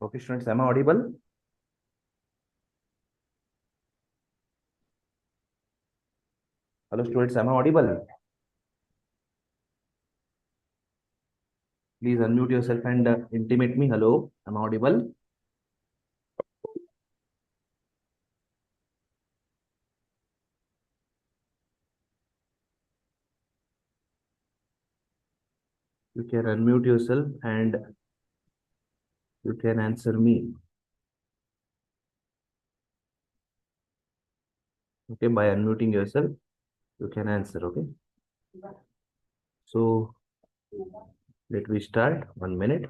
Okay, students, am I audible? Hello, students, am I audible? Please unmute yourself and intimate me. Hello, am I audible? You can unmute yourself and you can answer me. Okay, by unmuting yourself, you can answer. Okay, so let me start. 1 minute.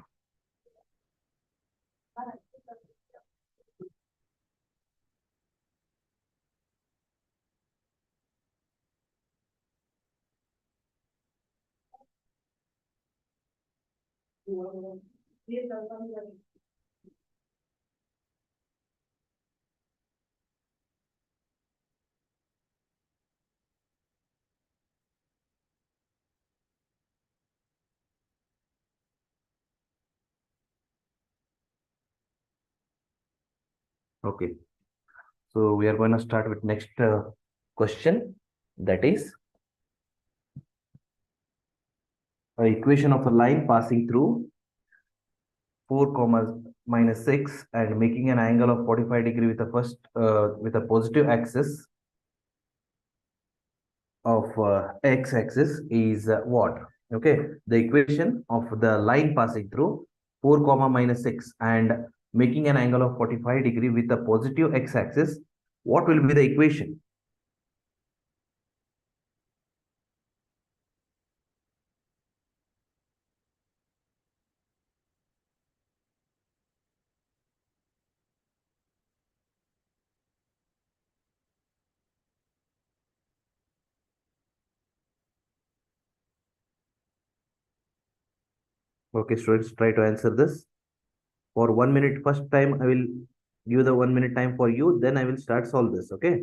Okay, so we are going to start with next question. That is a equation of a line passing through 4 comma minus 6 and making an angle of 45 degree with the first with a positive axis of x-axis is what? Okay, the equation of the line passing through 4 comma minus 6 and making an angle of 45 degree with the positive x-axis, what will be the equation? Okay, students, try to answer this for 1 minute. First time I will give the 1 minute time for you, then I will start solve this. Okay,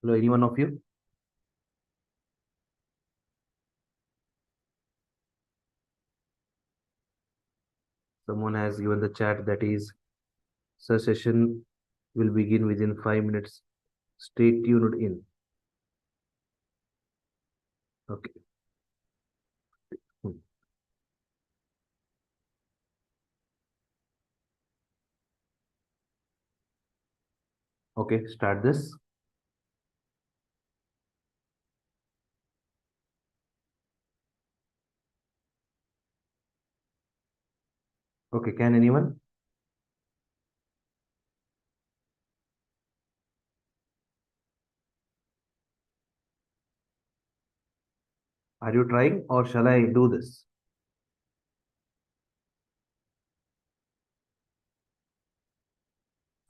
hello, any one of you? Someone has given the chat that is, sir, session will begin within 5 minutes. Stay tuned in. Okay. Hmm. Okay, start this. Okay, can anyone? Are you trying or shall I do this?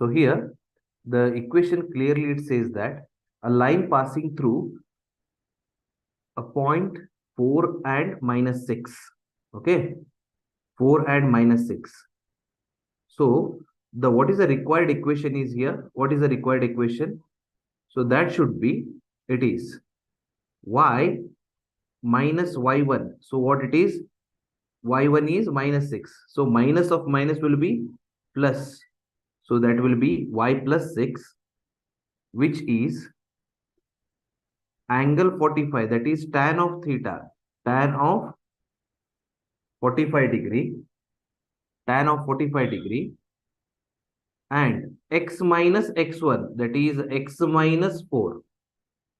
So here, the equation clearly it says that a line passing through a point 4 and minus 6. Okay, 4 and minus 6. So the what is the required equation is here? What is the required equation? So that should be, it is y minus y1. So what it is? Y1 is minus 6. So minus of minus will be plus. So that will be y plus 6, which is angle 45, that is tan of theta, tan of 45 degree, tan of 45 degree, and x minus x1, that is x minus 4.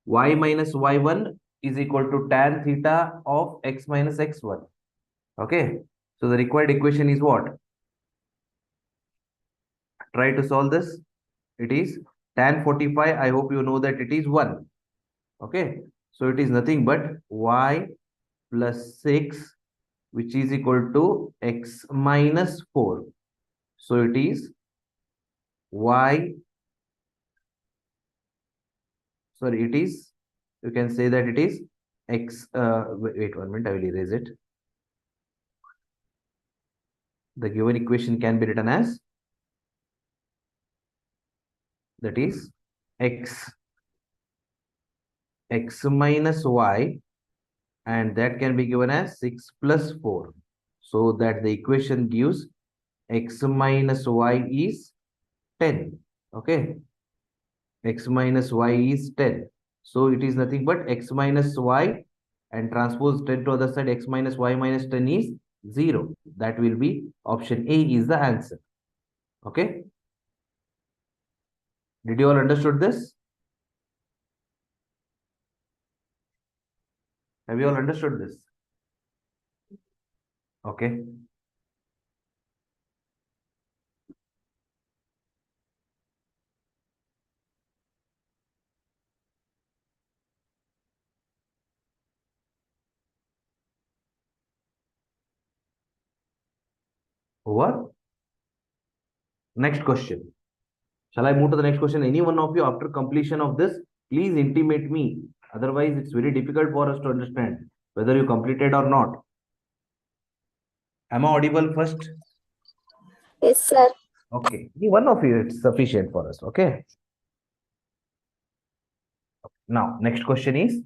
Y minus y1 is equal to tan theta of x minus x1. Okay, so the required equation is what? Try to solve this. It is tan 45. I hope you know that it is 1. Okay, so it is nothing but y plus 6, which is equal to x minus 4. So it is y, sorry, it is, you can say that it is x, wait 1 minute, I will erase it. The given equation can be written as, that is x minus y, and that can be given as 6 plus 4. So that the equation gives x minus y is 10. Okay. X minus y is 10. So it is nothing but x minus y, and transpose 10 to other side, x minus y minus 10 is 0. That will be option A is the answer. Okay. Did you all understood this? Have you all understood this? Okay. Over. Next question. Shall I move to the next question? Any one of you, after completion of this, please intimate me. Otherwise, it's very difficult for us to understand whether you completed or not. Am I audible first? Yes, sir. Okay. Any one of you, it's sufficient for us. Okay. Now, next question is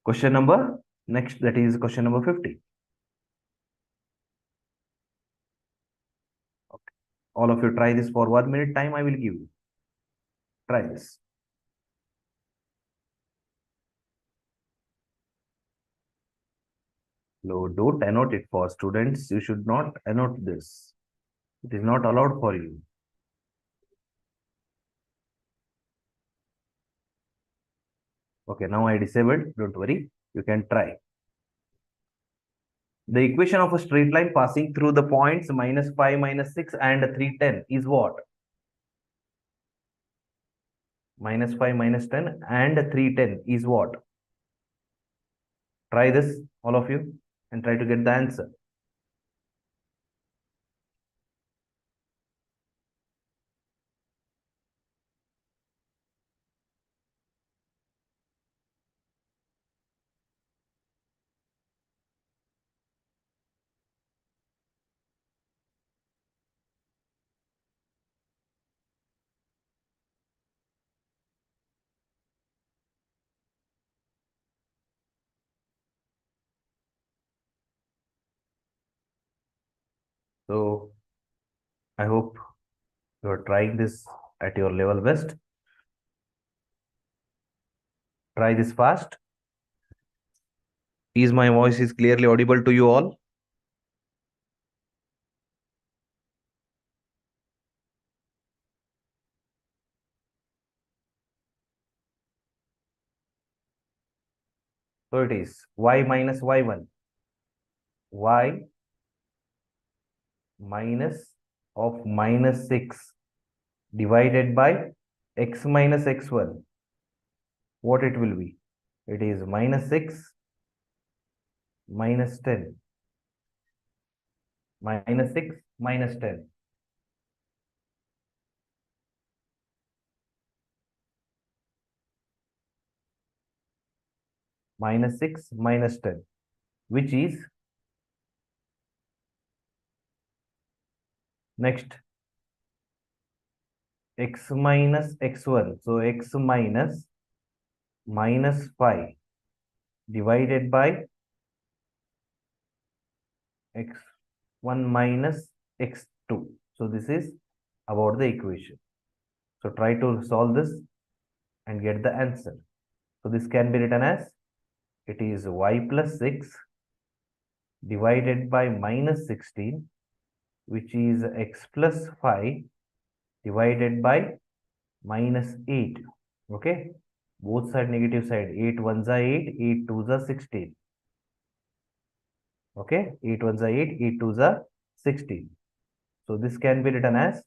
question number, next, that is question number 50. Okay. All of you try this for 1 minute time, I will give you. Try this. No, don't annote it for students. You should not annote this. It is not allowed for you. Okay, now I disabled. Don't worry. You can try. The equation of a straight line passing through the points -5, -6 and 310 is what? -5, -10 and 310 is what? Try this, all of you, and try to get the answer. So I hope you are trying this at your level best. Try this fast. Is my voice is clearly audible to you all? So it is y minus y1. Y minus of -6 divided by x minus x1. What it will be? It is -6 -10. -6 -10. -6 -10. Which is next x minus x1. So x minus -5 divided by x1 minus x2. So this is about the equation. So try to solve this and get the answer. So this can be written as, it is y plus 6 divided by -16, which is x plus 5 divided by -8. Okay. Both side negative side. 8 ones are 8, 8 twos are 16. Okay. 8 ones are 8, 8 twos are 16. So this can be written as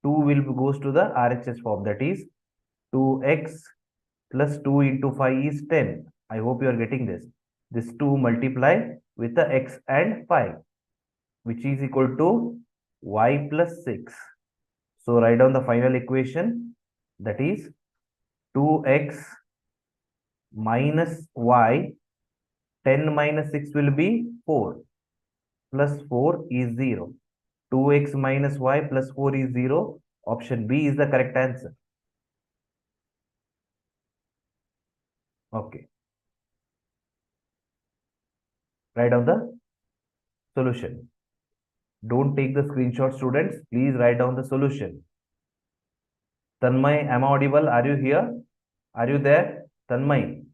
2 will goes to the RHS form, that is 2x plus 2 into 5 is 10. I hope you are getting this. This 2 multiply with the x and 5, which is equal to y plus 6. So write down the final equation, that is 2x minus y, 10 minus 6 will be 4. plus 4 is 0. 2x minus y plus 4 is 0. Option B is the correct answer. Okay. Write down the solution. Don't take the screenshot, students. Please write down the solution. Tanmay, am I audible? Are you here? Are you there? Tanmay.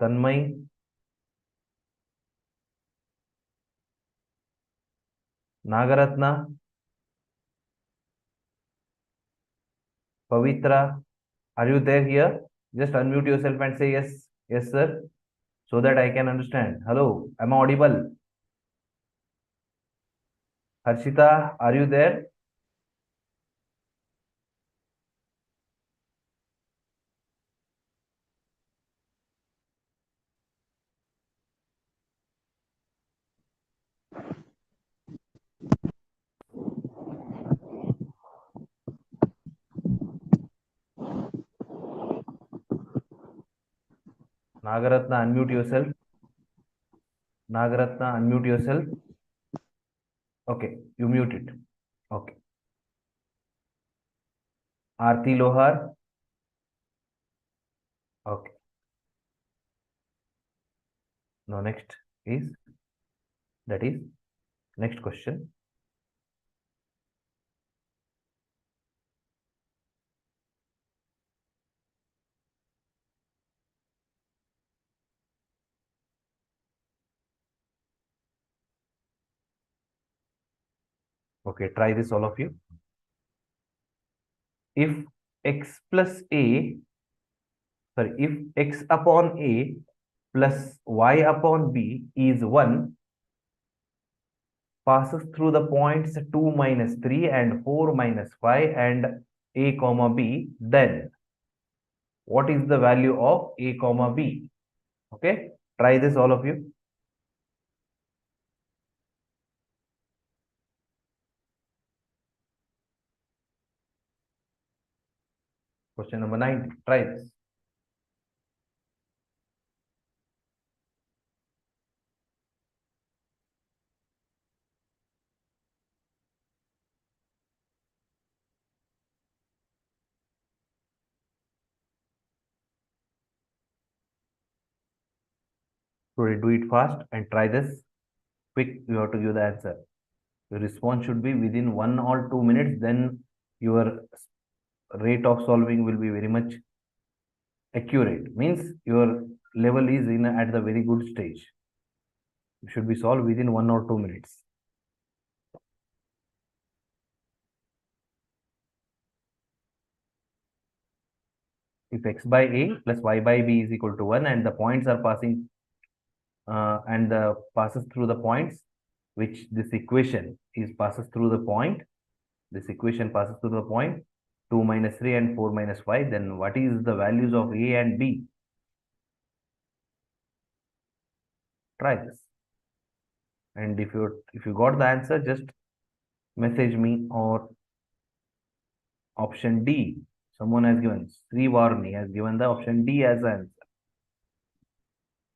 Tanmay. Nagaratna. Pavitra. Are you there here? Just unmute yourself and say yes. Yes, sir. So that I can understand. Hello. Am I audible? Harshita, are you there? Nagaratna, unmute yourself. Nagaratna, unmute yourself. Okay, you mute it. Okay. Aarti Lohar. Okay. Now next is, that is, next question. Okay, try this all of you. If x plus a, sorry, if x upon a plus y upon b is 1, passes through the points 2 minus 3 and 4 minus 5 and a comma b, then what is the value of a comma b? Okay, try this all of you. Question number 90. Try this. So do it fast and try this. Quick, you have to give the answer. Your response should be within 1 or 2 minutes, then your rate of solving will be very much accurate. Means your level is in at the very good stage. It should be solved within 1 or 2 minutes. If x by a plus y by b is equal to 1 and the points are passing and the passes through the points, which this equation is passes through the point, this equation passes through the point 2 minus 3 and 4 minus 5, then what is the values of a and b? Try this. And if you got the answer, just message me, or option D. Someone has given, Sri Varni has given the option D as the answer.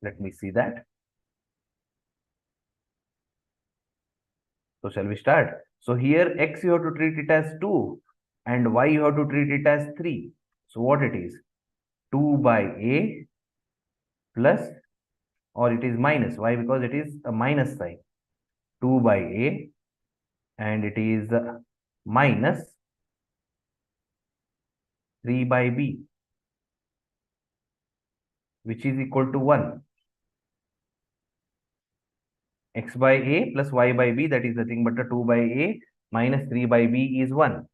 Let me see that. So shall we start? So here x you have to treat it as 2 and y you have to treat it as 3. So what it is? 2 by a plus, or it is minus. Why? Because it is a minus sign. 2 by a and it is minus 3 by b, which is equal to 1. X by a plus y by b, that is nothing but a 2 by a minus 3 by b is 1.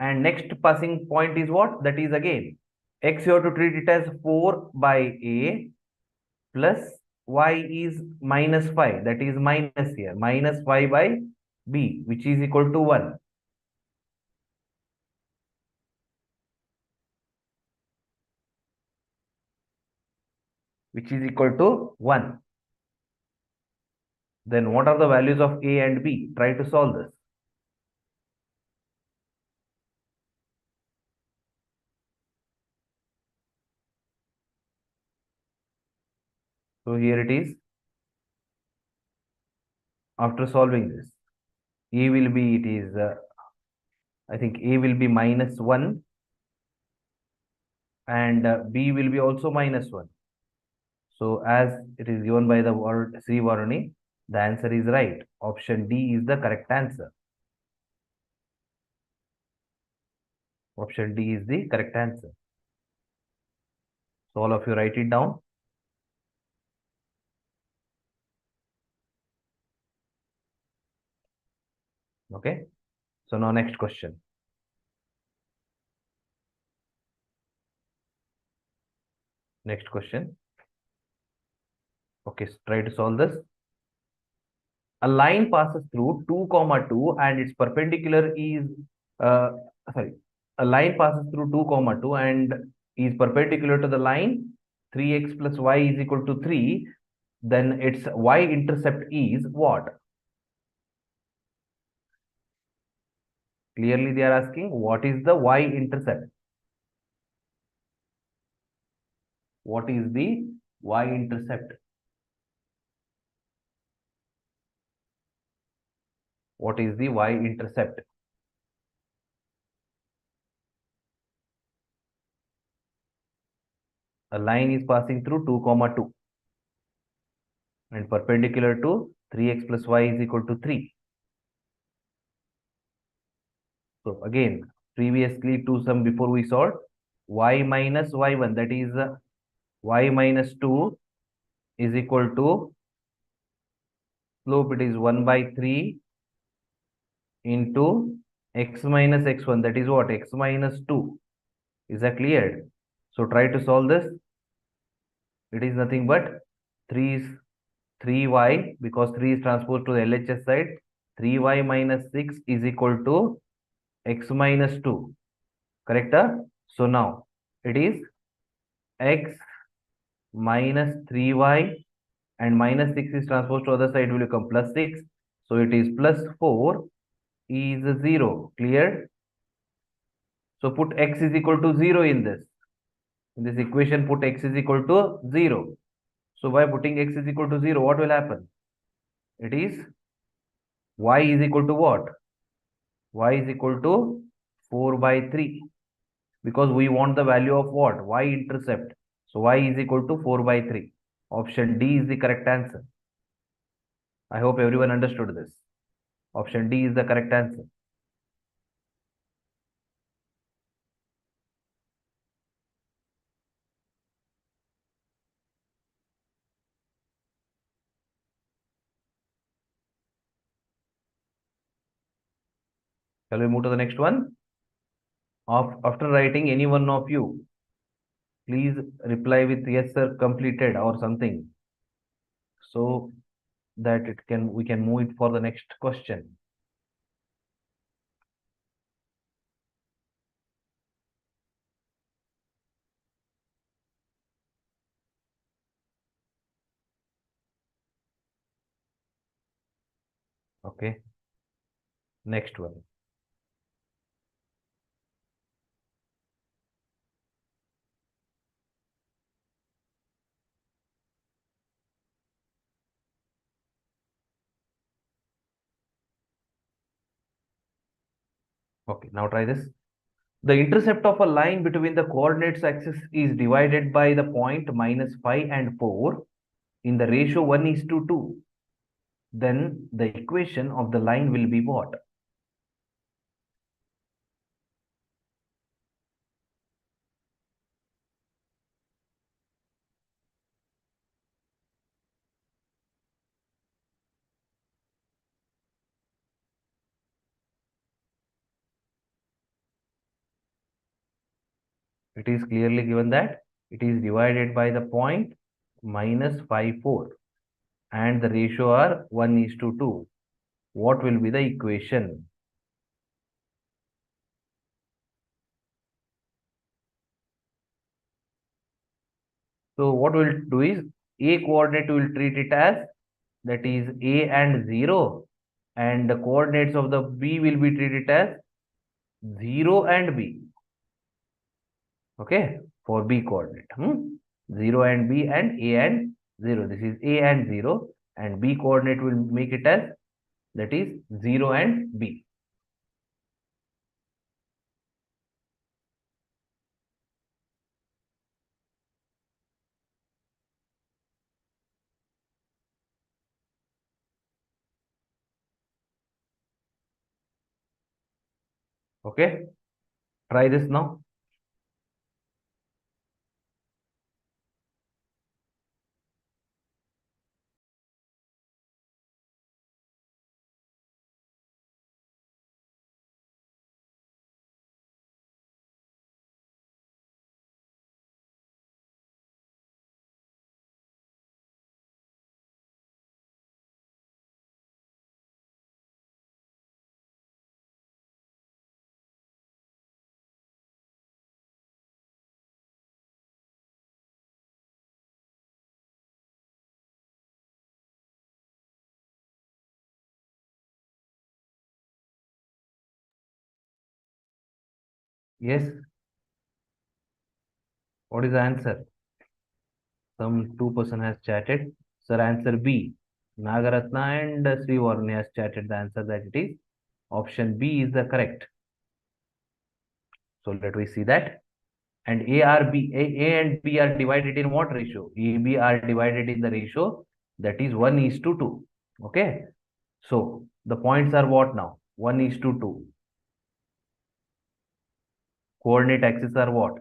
And next passing point is what? That is again x you have to treat it as 4 by a plus y is minus 5, that is minus here, minus 5 by b, which is equal to 1. Which is equal to 1. Then what are the values of a and b? Try to solve this. So here it is. After solving this, A will be, it is, I think A will be -1 and B will be also -1. So as it is given by the word Sri Varuni, the answer is right. Option D is the correct answer. Option D is the correct answer. So all of you write it down. Okay. So now next question. Next question. Okay, so try to solve this. A line passes through 2, 2 and its perpendicular is, uh, sorry, a line passes through 2, 2 and is perpendicular to the line 3x plus y is equal to 3, then its y-intercept is what? Clearly they are asking what is the y-intercept? What is the y-intercept? What is the y-intercept? A line is passing through 2, 2 and perpendicular to 3x plus y is equal to 3. So again, previously to some before we solved y minus y1, that is y minus 2 is equal to slope, it is 1 by 3 into x minus x1, that is what? X minus 2. Is that clear? So try to solve this. It is nothing but 3 is 3y, because 3 is transposed to the LHS side. 3y minus 6 is equal to x minus 2. Correct? So now it is x minus 3y and minus 6 is transposed to other side will become plus 6. So it is plus 4 is 0. Clear? So put x is equal to 0 in this. In this equation, put x is equal to 0. So by putting x is equal to 0, what will happen? It is y is equal to what? Y is equal to 4 by 3. Because we want the value of what? Y-intercept. So y is equal to 4 by 3. Option D is the correct answer. I hope everyone understood this. Option D is the correct answer. Shall we move to the next one? After writing any one of you, please reply with yes sir completed or something, so that we can move it for the next question. Okay. Next one. Okay, now try this. The intercept of a line between the coordinates axis is divided by the point -5 and 4 in the ratio 1:2. Then the equation of the line will be what? It is clearly given that it is divided by the point -5, 4 and the ratio are 1:2. What will be the equation? So what we'll do is A coordinate will treat it as, that is A and 0, and the coordinates of the B will be treated as 0 and B. Okay, for B coordinate. 0 and B and A and 0. This is A and 0, and B coordinate will make it as, that is 0 and B. Okay, try this now. Yes, what is the answer? Some two-person has chatted. Sir, answer B. Nagaratna and Srivarni has chatted the answer that it is option B is the correct. So let we see that. And A and B are divided in what ratio? A, B are divided in the ratio that is 1:2. Okay. So the points are what now? 1:2. Coordinate axis are what?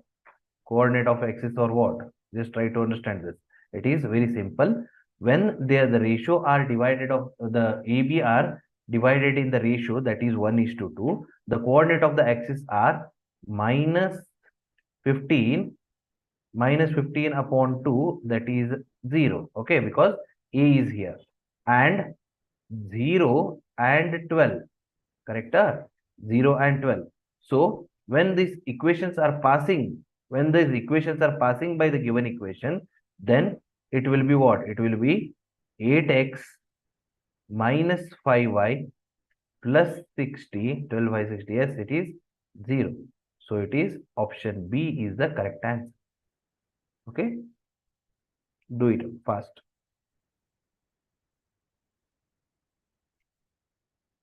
Coordinate of axis or what? Just try to understand this. It is very simple. When the ratio are divided of the AB are divided in the ratio that is 1:2, the coordinate of the axis are minus 15 upon 2, that is 0. Okay, because A is here, and 0 and 12, correct? 0 and 12. So when these equations are passing, by the given equation, then it will be what? It will be 8x minus 5y plus 60, 12 by 60. Yes, it is 0. So it is option B is the correct answer. Okay, do it fast.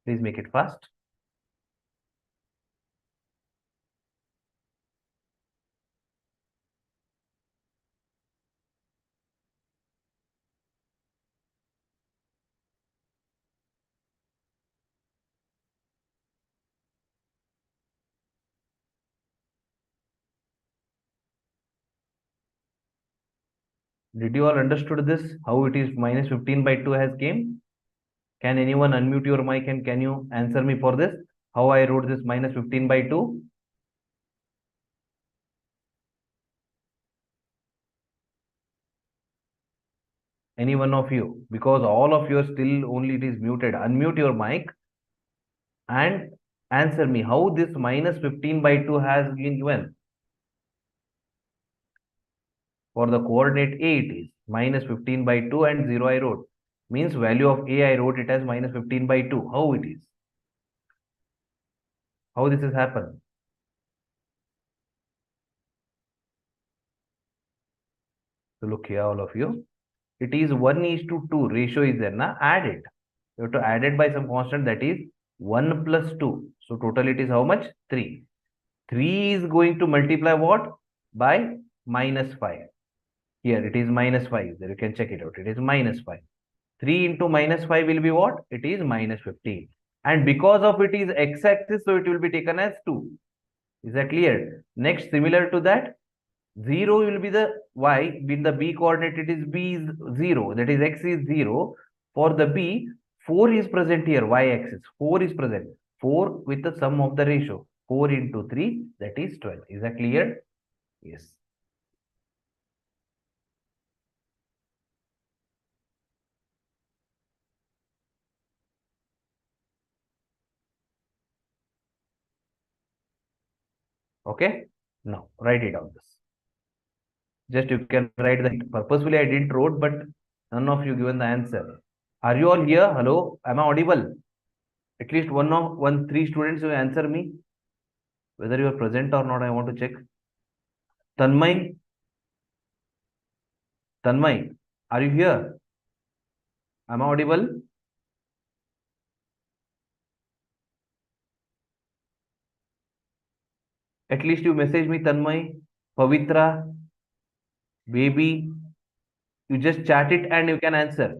Please make it fast. Did you all understood this? How it is minus 15 by 2 has came? Can anyone unmute your mic and can you answer me for this? How I wrote this minus 15 by 2? Any one of you? Because all of you are still only it is muted. Unmute your mic and answer me how this minus 15 by 2 has been given. For the coordinate A it is minus 15 by 2 and 0 I wrote. Means value of A I wrote it as minus 15 by 2. How it is? How this has happened? So look here, all of you. It is 1:2 ratio is there, na? Add it. You have to add it by some constant, that is 1 plus 2. So total it is how much? 3. 3 is going to multiply what? By minus 5. Here it is minus 5. There you can check it out. It is minus 5. 3 into minus 5 will be what? It is minus 15. And because of it is x-axis, so it will be taken as 2. Is that clear? Next, similar to that, 0 will be the y. In the B coordinate, it is B is 0. That is x is 0. For the B, 4 is present here, y-axis. 4 is present. 4 with the sum of the ratio. 4 into 3, that is 12. Is that clear? Yes. Okay. Now, write it down this. Just you can write the purposefully I didn't wrote, but none of you given the answer. Are you all here? Hello? Am I audible? At least three students will answer me. Whether you are present or not, I want to check. Tanmay, Are you here? Am I audible? At least you message me, Tanmay, Pavitra, baby. You just chat it and you can answer.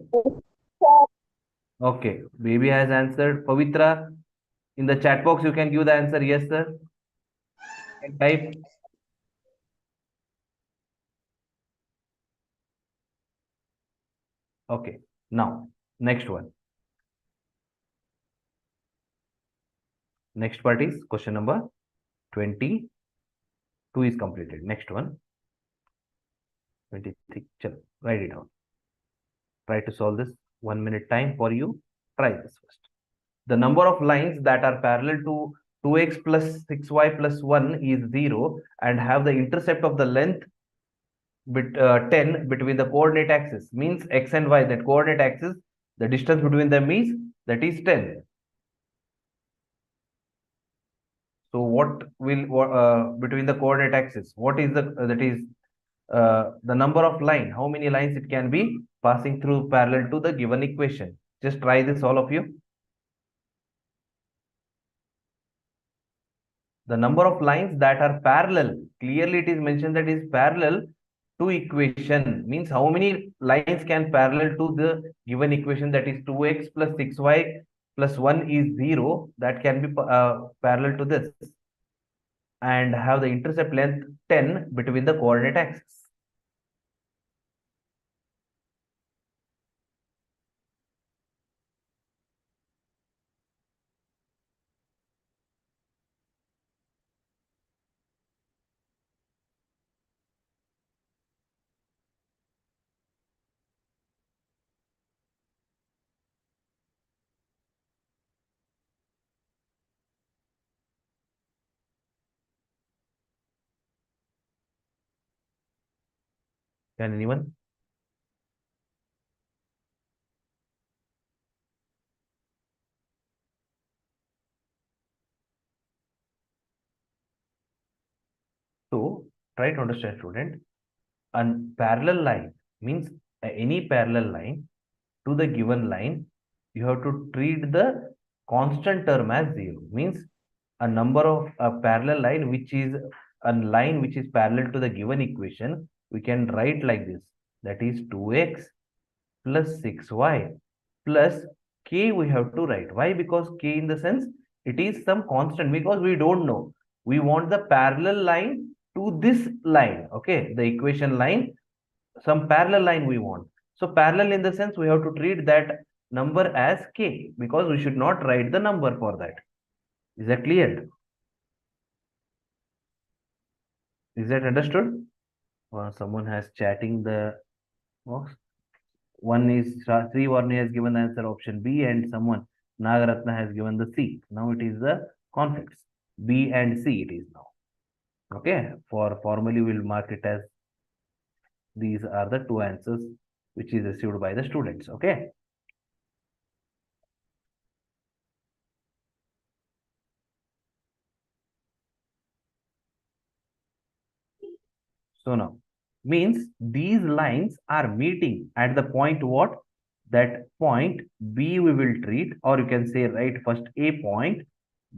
Okay, baby has answered. Pavitra, in the chat box, you can give the answer. Yes, sir. And type. Okay, now, next one. Next part is question number 22 is completed. Next one, 23. Chalo, write it down. Try to solve this. 1 minute time for you. Try this first. The number of lines that are parallel to 2x plus 6y plus 1 is 0 and have the intercept of the length 10 between the coordinate axis. Means x and y, that coordinate axis, the distance between them is, that is 10. So what will between the coordinate axis, what is that is the number of line, how many lines it can be passing through parallel to the given equation. Just try this, all of you. The number of lines that are parallel, clearly it is mentioned that is parallel to equation, means how many lines can parallel to the given equation, that is 2x plus 6y plus 1 is 0, that can be parallel to this and have the intercept length 10 between the coordinate axis. Can anyone? So try to understand, student. A parallel line means any parallel line to the given line, you have to treat the constant term as 0. Means a number of a parallel line which is a line which is parallel to the given equation, we can write like this, that is 2x plus 6y plus k we have to write. Why? Because k in the sense it is some constant, because we don't know. We want the parallel line to this line. Okay, the equation line, some parallel line we want. So parallel in the sense we have to treat that number as k, because we should not write the number for that. Is that clear? Is that understood? Someone has chatting the box. One is Sri Varni has given the answer option B, and someone Nagaratna has given the C. Now it is the conflicts. B and C it is now. Okay, for formally we'll mark it as these are the two answers which is received by the students. Okay. So now means these lines are meeting at the point what? That point B we will treat, or you can say right first A point,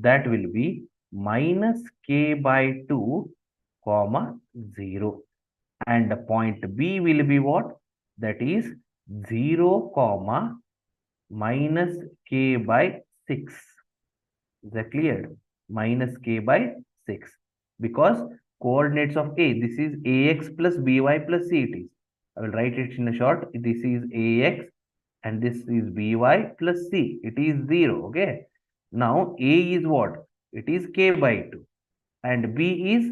that will be minus k by 2 comma 0, and the point B will be what? That is 0 comma minus k by 6. Is that clear? Minus k by 6. Because coordinates of A, this is ax plus by plus c it is. I will write it in a short. This is ax and this is by plus c. It is 0. Okay. Now A is what? It is k by 2. And B is,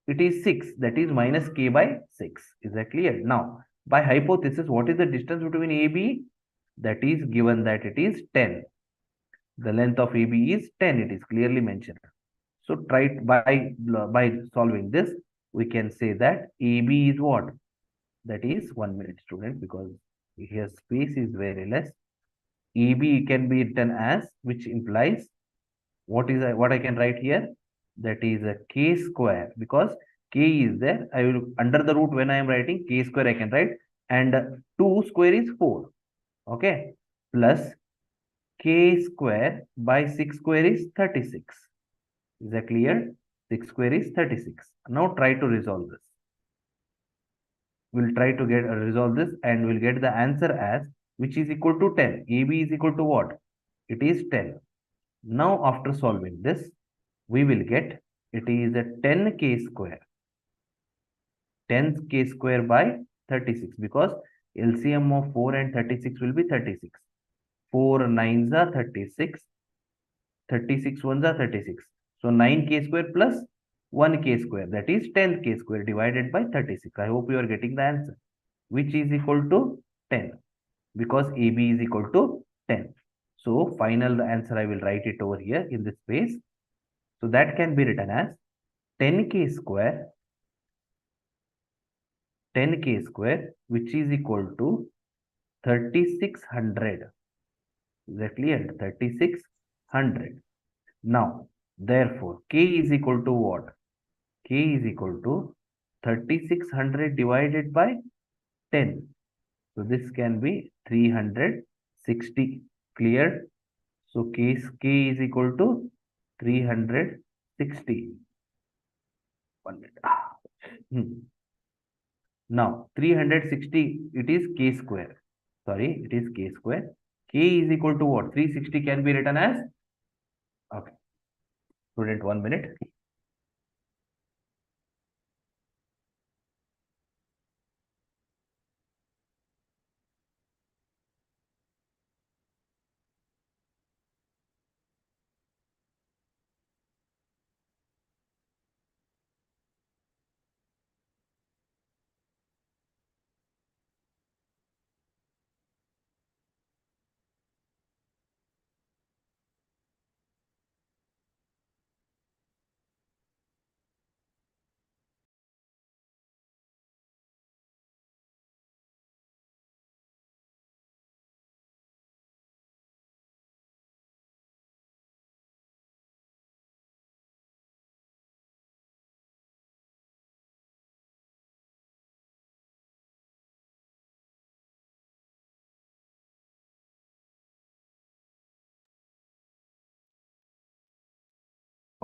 it is 6. That is minus k by 6. Is that clear? Now, by hypothesis, what is the distance between AB? That is given that it is 10. The length of AB is 10. It is clearly mentioned. So try by solving this, we can say that AB is what? That is 1 minute, student, because here space is very less. AB can be written as, which implies what I can write here? That is a k square, because k is there. I will under the root when I am writing k square I can write, and 2 square is 4. Okay, plus k square by 6 square is 36. Is that clear? 6 square is 36. Now try to resolve this. We'll try to get resolve this and we'll get the answer as which is equal to 10. AB is equal to what? It is 10. Now after solving this, we will get it is a 10k square. 10k square by 36 because LCM of 4 and 36 will be 36. 4 nines are 36. 36 ones are 36. So 9k square plus 1k square, that is 10k square divided by 36. I hope you are getting the answer, which is equal to 10 because AB is equal to 10. So final answer I will write it over here in this space. So that can be written as 10k square which is equal to 3600. Is that clear? 3600. Now, therefore, k is equal to what? K is equal to 3600 divided by 10. So this can be 360. Clear? So k is equal to 360. 1 minute. Now 360, it is k square. Sorry, it is k square. K is equal to what? 360 can be written as, okay. Student, 1 minute.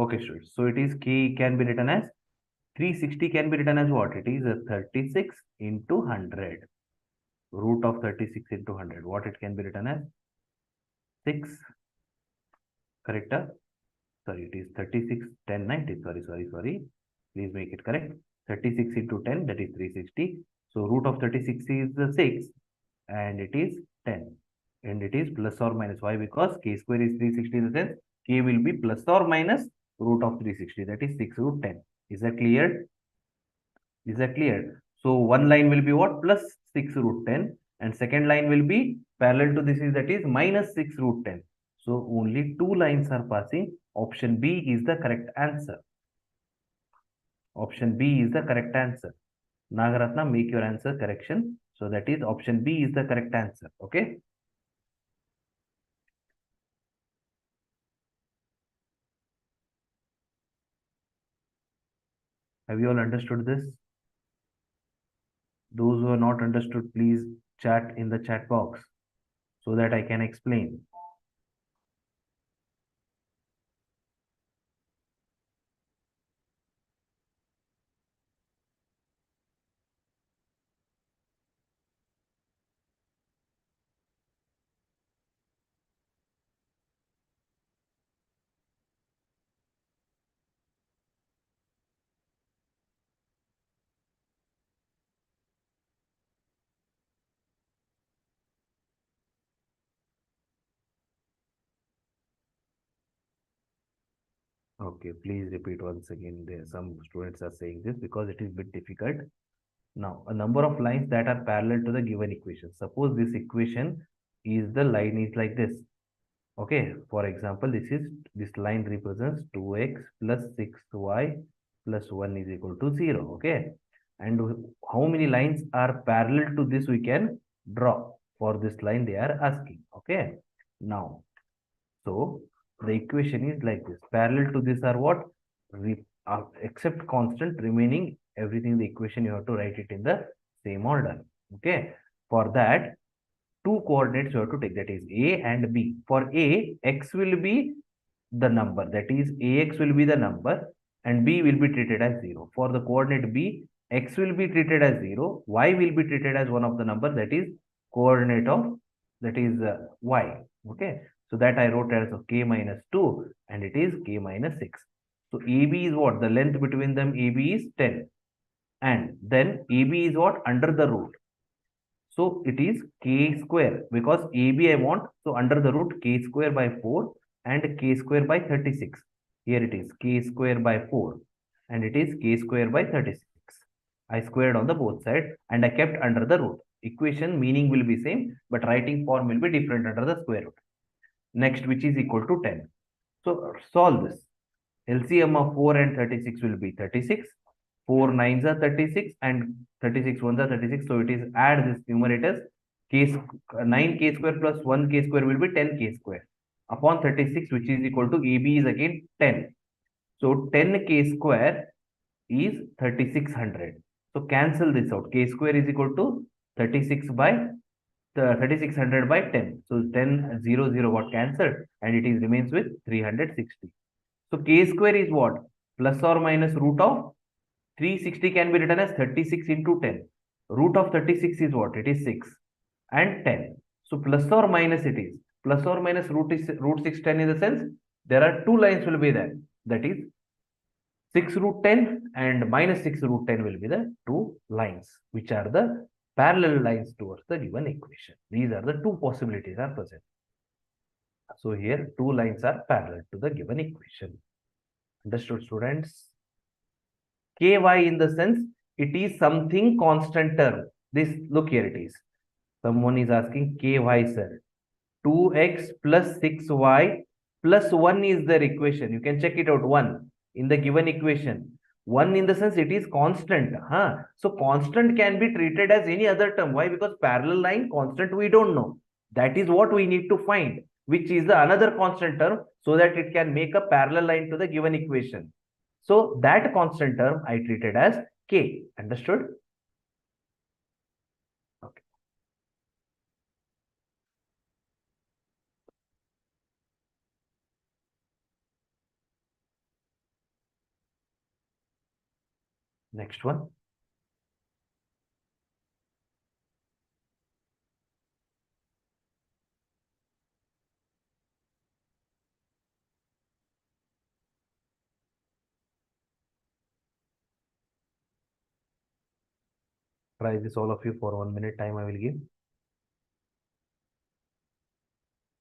Okay, sure. So it is k can be written as 360 can be written as what? It is a 36 into 100. Root of 36 into 100. What it can be written as? 6. Correct? Sorry, it is 36, 10, 90. Sorry. Please make it correct. 36 into 10, that is 360. So root of 36 is 6 and it is 10. And it is plus or minus. Why? Because k square is 360 in the sense k will be plus or minus root of 360. That is 6 root 10. Is that clear? Is that clear? So one line will be what? Plus 6 root 10 and second line will be parallel to this is that is minus 6 root 10. So only two lines are passing. Option B is the correct answer. Option B is the correct answer. Nagaratna, make your answer correction. So that is option B is the correct answer. Okay. Have you all understood this? Those who are not understood, please chat in the chat box so that I can explain. Okay, please repeat once again. There some students are saying this because it is a bit difficult. Now, a number of lines that are parallel to the given equation. Suppose this equation is the line is like this. Okay, for example, this line represents 2x plus 6y plus 1 is equal to 0. Okay, and how many lines are parallel to this we can draw for this line they are asking. Okay, now, so the equation is like this. Parallel to this are what? Except constant remaining everything the equation you have to write it in the same order. Okay. For that, two coordinates you have to take, that is A and B. For A, X will be the number, that is AX will be the number and B will be treated as 0. For the coordinate B, X will be treated as 0, Y will be treated as one of the number, that is coordinate of, that is Y. Okay. So that I wrote as K minus 2 and it is K minus 6. So AB is what? The length between them AB is 10. And then AB is what? Under the root. So it is K square because AB I want. So under the root K square by 4 and K square by 36. Here it is K square by 4 and it is K square by 36. I squared on the both sides and I kept under the root. Equation meaning will be same, but writing form will be different under the square root. Next, which is equal to 10. So solve this. LCM of 4 and 36 will be 36. 4 nines are 36 and 36 ones are 36. So it is add this numerators. 9k square plus 1k square will be 10k square upon 36, which is equal to AB is again 10. So 10k square is 3600. So cancel this out. K square is equal to 36 by 3600 by 10. So 10 0 0 got cancelled and it is remains with 360. So k square is what? Plus or minus root of 360 can be written as 36 into 10. Root of 36 is what? It is 6 and 10. So plus or minus it is. Plus or minus root 6 10 in the sense there are two lines will be there. That is 6 root 10 and minus 6 root 10 will be the two lines which are the parallel lines towards the given equation. These are the two possibilities are present. So here two lines are parallel to the given equation. Understood, students? Ky in the sense it is something constant term. This, look here it is. Someone is asking ky, sir. 2x plus 6y plus 1 is their equation. You can check it out. 1 in the given equation. 1 in the sense it is constant. So constant can be treated as any other term. Why? Because parallel line constant we don't know. That is what we need to find, which is the another constant term so that it can make a parallel line to the given equation. So that constant term I treated as k. Understood? Okay. Next one. Try this all of you for 1 minute time I will give.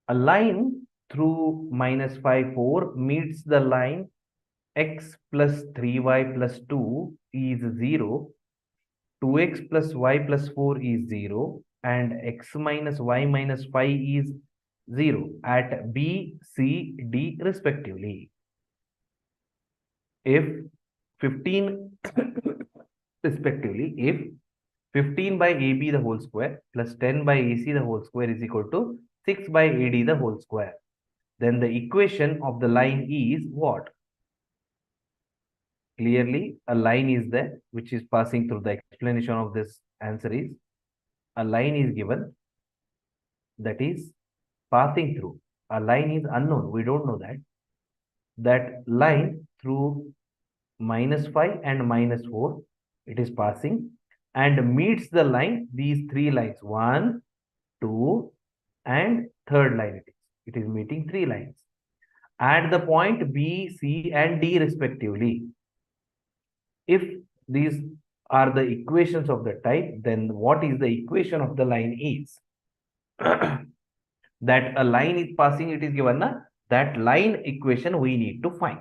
A line through minus 5, 4 meets the line x plus 3y plus 2 is 0, 2x plus y plus 4 is 0, and x minus y minus 5 is 0 at B, C, D respectively. If 15 respectively, if 15 by AB the whole square plus 10 by AC the whole square is equal to 6 by AD the whole square, then the equation of the line is what? Clearly, a line is there which is passing through. The explanation of this answer is a line is given that is passing through. A line is unknown. We don't know that. That line through minus 5 and minus 4, it is passing and meets the line, these three lines, 1, 2, and third line it is. It is meeting three lines at the point B, C, and D respectively. If these are the equations of the type, then what is the equation of the line is? That a line is passing, it is given, that line equation we need to find.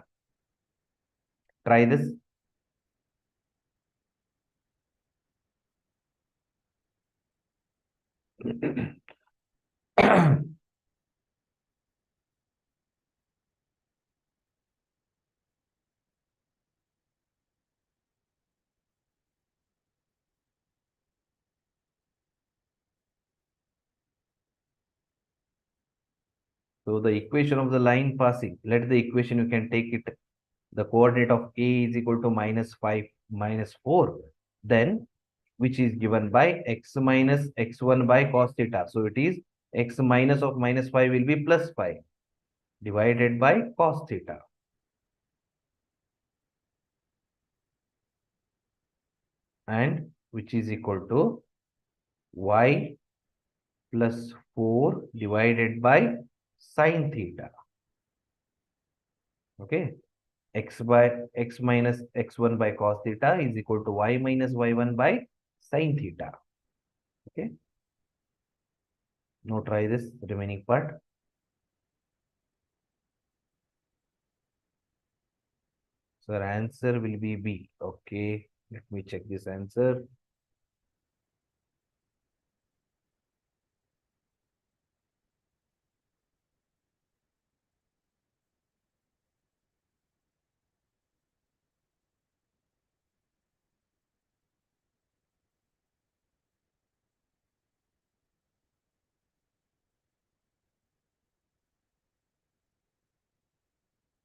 Try this. So the equation of the line passing, let the equation you can take it. The coordinate of A is equal to minus 5 minus 4. Then which is given by x minus x1 by cos theta. So it is x minus of minus 5 will be plus 5 divided by cos theta. And which is equal to y plus 4 divided by sin theta. Okay. X minus x1 by cos theta is equal to y minus y1 by sin theta. Okay. Now try this remaining part. So our answer will be B. Okay. Let me check this answer.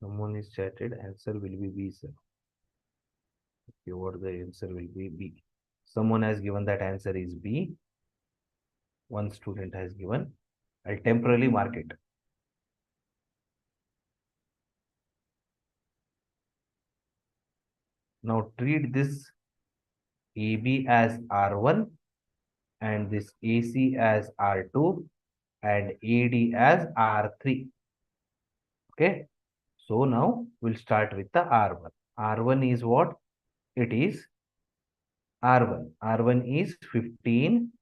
Someone is chatted. Answer will be B, sir. Okay, what the answer will be B. Someone has given that answer is B. One student has given. I'll temporarily mark it. Now treat this AB as R1 and this AC as R2 and AD as R3. Okay. So now we'll start with the R1. R1 is what? It is R1. R1 is 15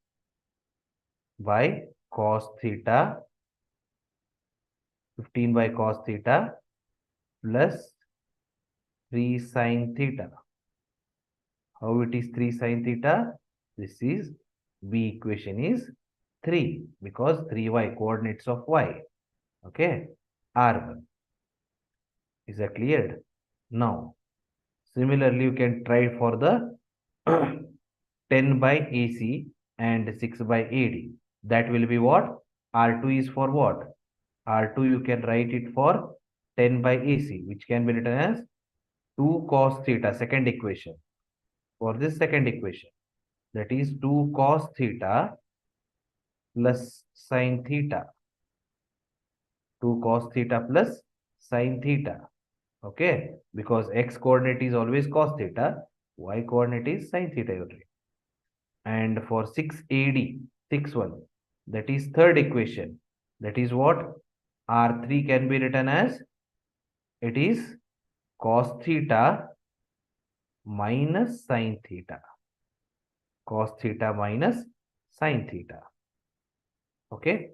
by cos theta. 15 by cos theta plus 3 sin theta. How it is 3 sin theta? This is B equation is 3 because 3y coordinates of y. Okay. R1. Is that cleared? Now, similarly, you can try for the 10 by AC and 6 by AD. That will be what? R2 is for what? R2 you can write it for 10 by AC, which can be written as 2 cos theta, second equation. For this second equation, that is 2 cos theta plus sin theta. 2 cos theta plus sin theta. Okay, because x coordinate is always cos theta, y coordinate is sin theta only. And for 6AD, 6-1, that is third equation. That is what? R3 can be written as, it is cos theta minus sin theta. Cos theta minus sin theta. Okay.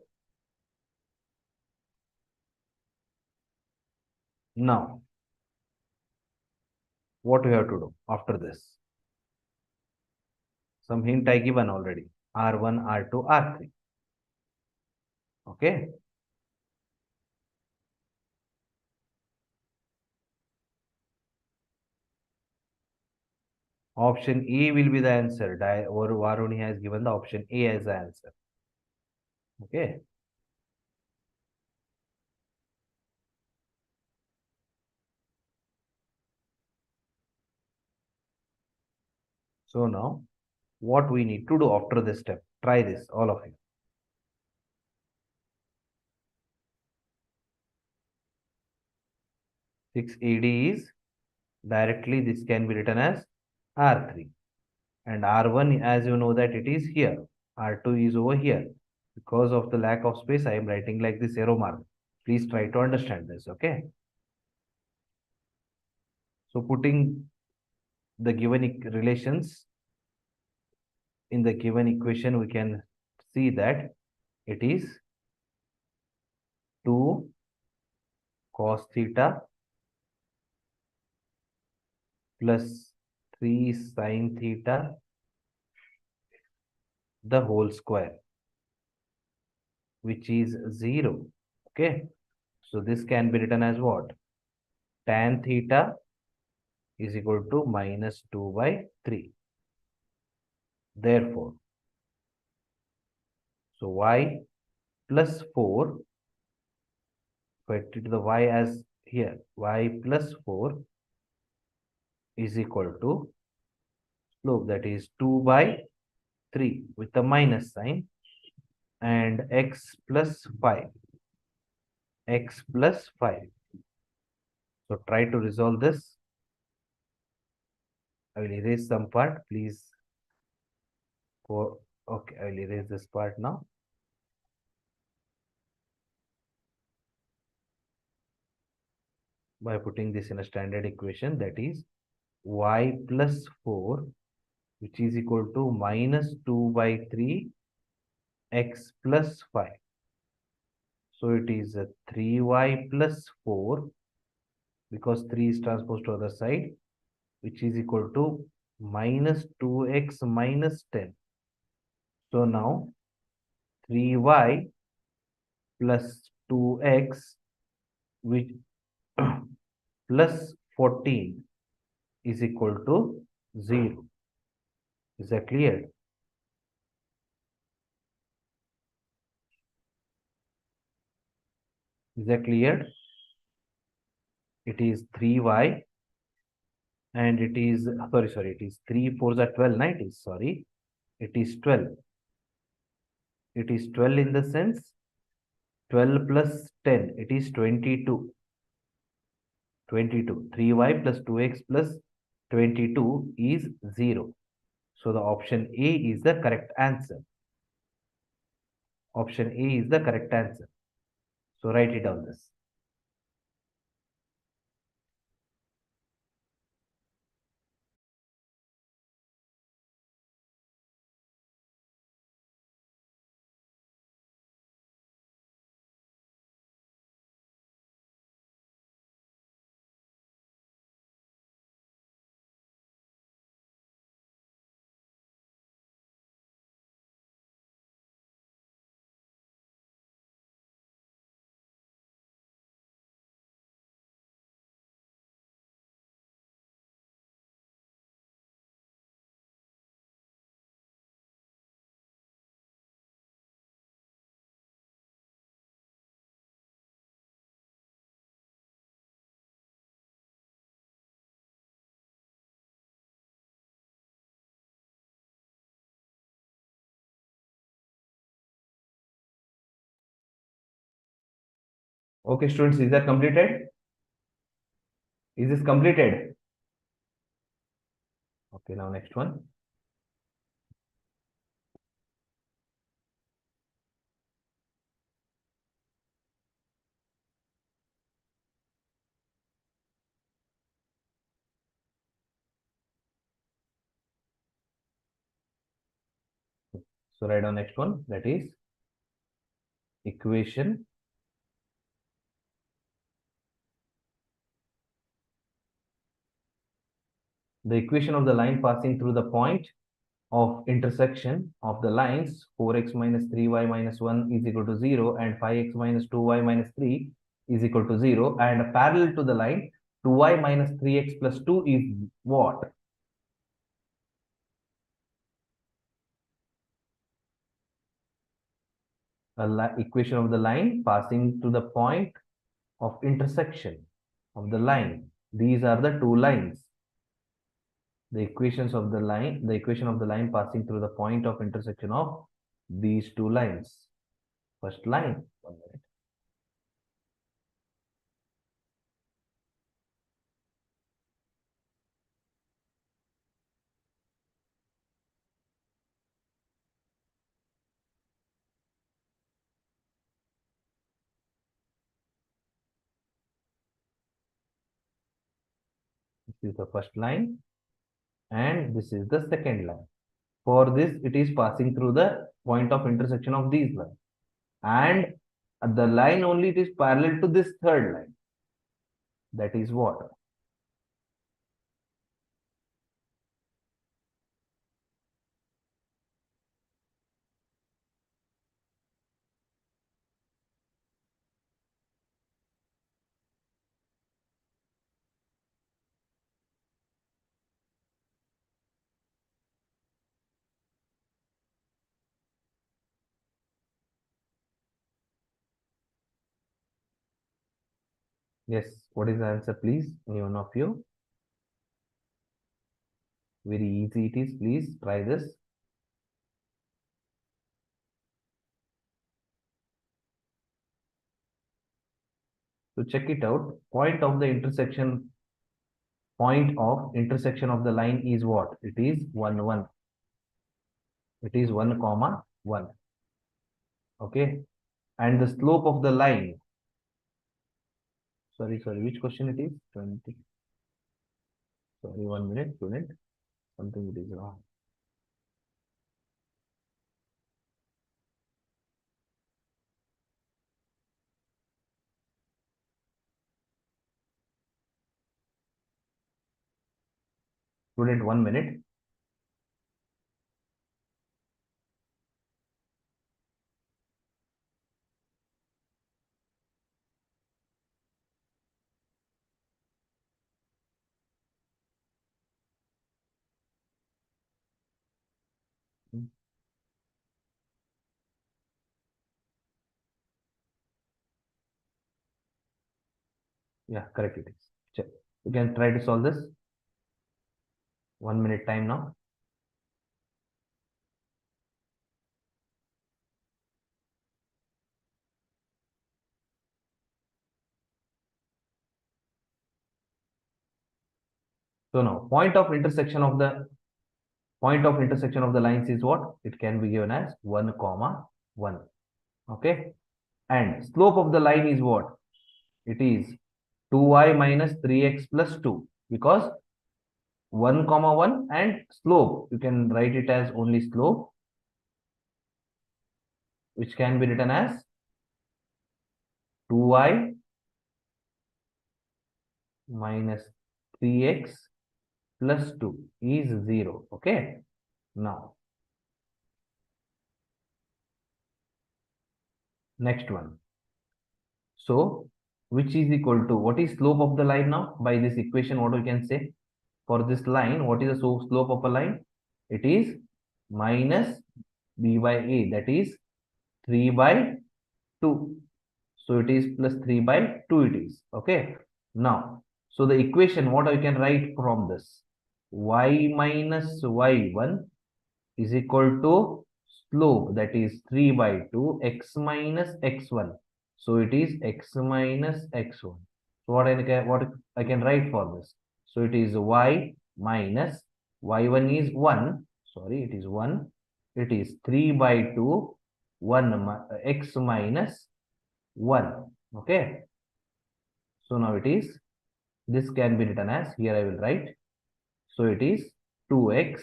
Now, what we have to do after this? Some hint I given already. R1, R2, R3. Okay. Option A will be the answer. Varuni has given the option A as the answer. Okay. So now, what we need to do after this step? Try this, all of you. 6AD is directly this can be written as R3. And R1, as you know that it is here. R2 is over here. Because of the lack of space, I am writing like this arrow mark. Please try to understand this, okay? So putting the given relations in the given equation, we can see that it is 2 cos theta plus 3 sin theta the whole square, which is 0. Okay. So this can be written as what? Tan theta is equal to minus 2 by 3. Therefore, so y plus 4, if I treat the y as here, y plus 4 is equal to slope, that is 2 by 3 with a minus sign, and x plus 5. X plus 5. So try to resolve this. I will erase some part, please. Okay, I will erase this part now. By putting this in a standard equation, that is y plus 4, which is equal to minus 2 by 3 x plus 5. So it is a 3y plus 4, because 3 is transposed to other side, which is equal to minus 2x minus 10. So now 3y plus 2x, which plus 14 is equal to 0. Is that clear? Is that clear? It is 3y, and it is, sorry, it is 3 4s are 12, 90, sorry. It is 12. It is 12 in the sense 12 plus 10, it is 22. 22. 3y plus 2x plus 22 is 0. So the option A is the correct answer. Option A is the correct answer. So write it down this. Okay, students, is that completed? Is this completed? Okay, now next one. So write down next one, that is equation. The equation of the line passing through the point of intersection of the lines 4x minus 3y minus 1 is equal to 0, and 5x minus 2y minus 3 is equal to 0, and parallel to the line 2y minus 3x plus 2 is what? Equation of the line passing to the point of intersection of the line. These are the two lines. The equation of the line passing through the point of intersection of these two lines. First line, 1 minute. This is the first line, and this is the second line. For this, it is passing through the point of intersection of these lines, and the line only it is parallel to this third line. That is what? Yes, what is the answer, please? Any one of you? Very easy it is. Please try this. To check it out, point of intersection of the line is what? It is 1 1. It is 1 comma 1. Okay. And the slope of the line, sorry, which question it is? 20. Sorry, 1 minute, student. Something it is wrong. Student, 1 minute. Yeah, correct it is. Check. You can try to solve this. 1 minute time now. So now point of intersection of the lines is what? It can be given as 1 comma 1. Okay. And slope of the line is what? It is 2y minus 3x plus 2, because 1 comma 1 and slope, you can write it as only slope, which can be written as 2y minus 3x plus 2 is 0. Okay. Now, next one. So, which is equal to, what is slope of the line now? By this equation, what we can say? For this line, what is the slope of a line? It is minus b by a, that is 3 by 2. So it is plus 3 by 2 it is. Okay. Now, so the equation, what I can write from this? Y minus y1 is equal to slope, that is 3 by 2, x minus x1. So it is x minus x1. So what I can write for this? So it is y minus y1 is 1. Sorry, it is 1. It is 3 by 2, 1 x minus 1. Okay. So now it is, this can be written as, here I will write. So it is 2x,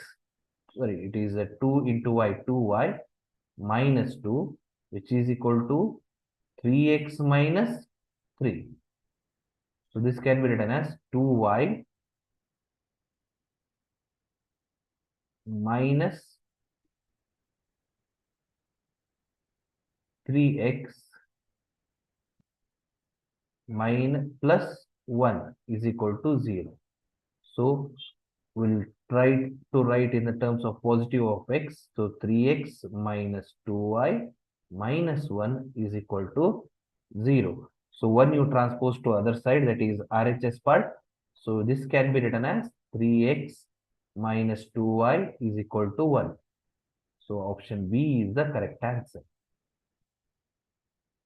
sorry, it is a 2 into y, 2y minus 2, which is equal to 3x minus 3. So this can be written as 2y minus 3x minus plus 1 is equal to 0. So we'll try to write in the terms of positive of x. So 3x minus 2y minus 1 is equal to 0. So 1 you transpose to other side, that is RHS part. So this can be written as 3x minus 2y is equal to 1. So option B is the correct answer.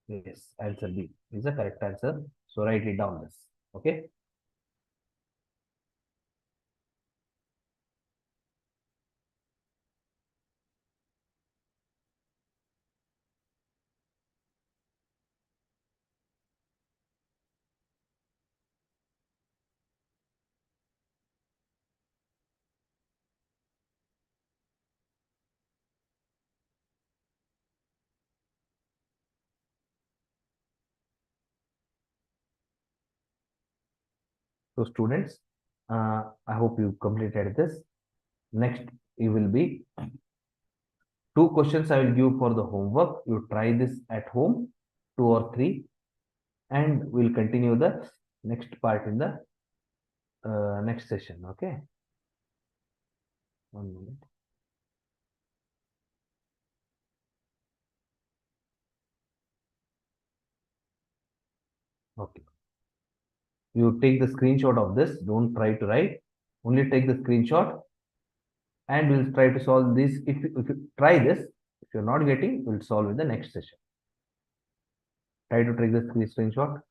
Yes, answer B is the correct answer. So write it down this. Okay. So students, I hope you completed this. Next, it will be 2 questions I will give for the homework. You try this at home, 2 or 3, and we'll continue the next part in the next session. Okay. 1 minute. Okay. You take the screenshot of this. Don't try to write. Only take the screenshot and we'll try to solve this. If you try this, if you're not getting, we'll solve in the next session. Try to take this screenshot.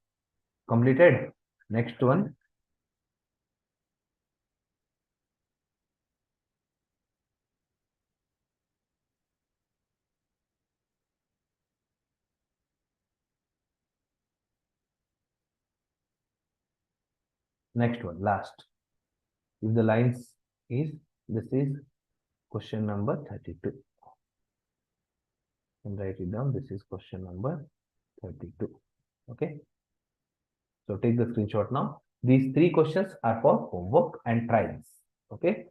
Completed. Next one. Next one, last. If the lines is, this is question number 32. And write it down. This is question number 32. Okay. So take the screenshot now. These 3 questions are for homework and trials. Okay.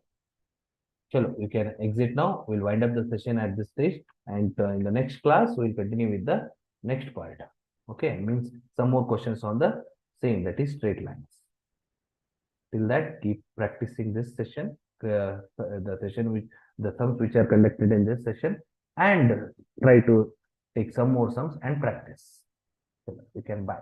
Chalo, you can exit now. We'll wind up the session at this stage. And in the next class, we'll continue with the next part. Okay. Means some more questions on the same, that is straight lines. Till that, keep practicing this session, the session which the sums which are conducted in this session, and try to take some more sums and practice. So you can buy.